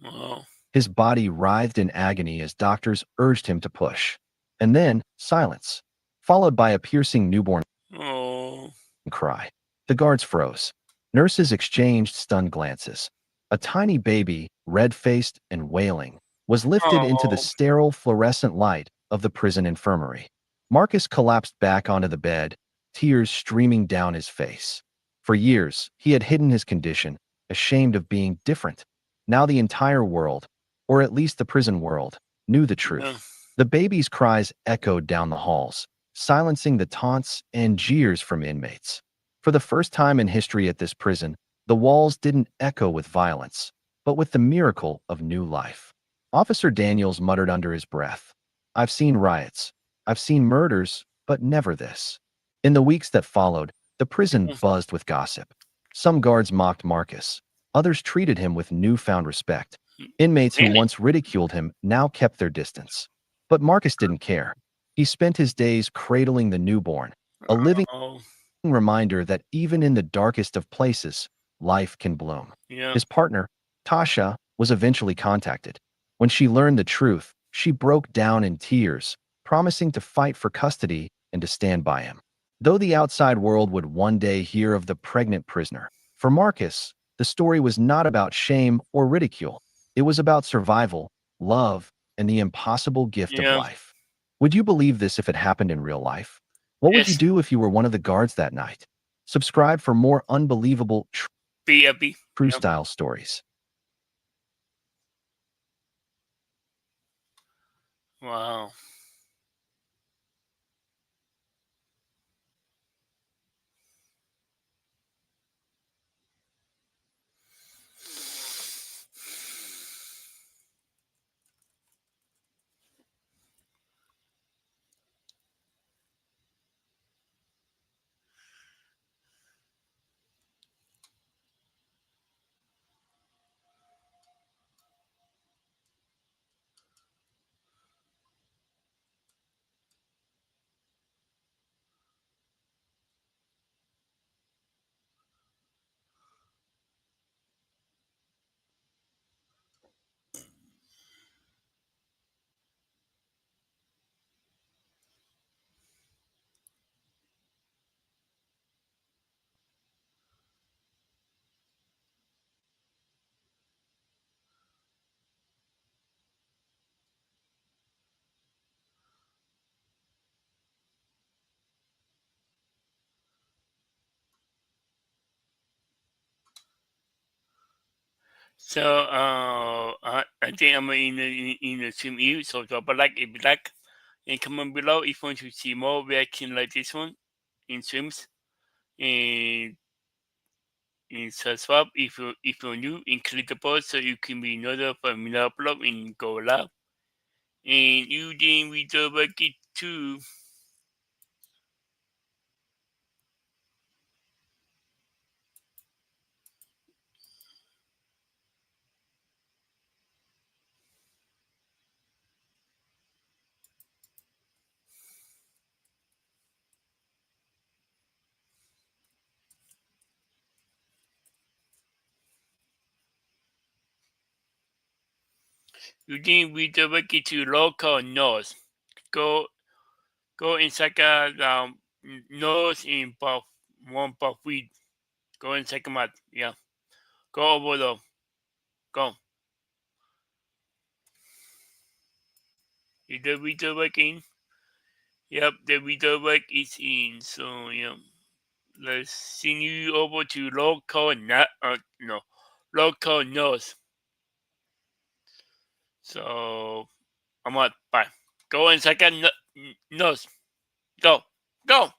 Wow. His body writhed in agony as doctors urged him to push. And then, silence, followed by a piercing newborn cry. The guards froze. Nurses exchanged stunned glances. A tiny baby, red-faced and wailing, was lifted into the sterile fluorescent light of the prison infirmary. Marcus collapsed back onto the bed, tears streaming down his face. For years, he had hidden his condition, ashamed of being different. Now the entire world, or at least the prison world, knew the truth. The baby's cries echoed down the halls, silencing the taunts and jeers from inmates. For the first time in history at this prison, the walls didn't echo with violence, but with the miracle of new life. Officer Daniels muttered under his breath, I've seen riots, I've seen murders, but never this. In the weeks that followed, the prison buzzed with gossip. Some guards mocked Marcus. Others treated him with newfound respect. Inmates who once ridiculed him now kept their distance. But Marcus didn't care. He spent his days cradling the newborn, a living reminder that even in the darkest of places, life can bloom. His partner, Tasha, was eventually contacted. When she learned the truth, she broke down in tears, promising to fight for custody and to stand by him. Though the outside world would one day hear of the pregnant prisoner, for Marcus, the story was not about shame or ridicule. It was about survival, love, and the impossible gift of life. Would you believe this if it happened in real life? What would you do if you were one of the guards that night? Subscribe for more unbelievable true style stories. Wow. So I think I'm in the same email. So drop a like if you like, and comment below if you want to see more reaction like this one in streams, and subscribe if you're new, and click the bell so you can be notified when I upload and go live. And you didn't read the bucket. 2. You can redirect it to Lolcow North. Go inside North in about 1 feet. Go in second map. Yeah. Go over though. Go. Is the redirect in? Yep, the redirect is in. So yeah. Let's send you over to Lolcow Lolcow North. So I'm out. Bye. Go in second North. Go. Go.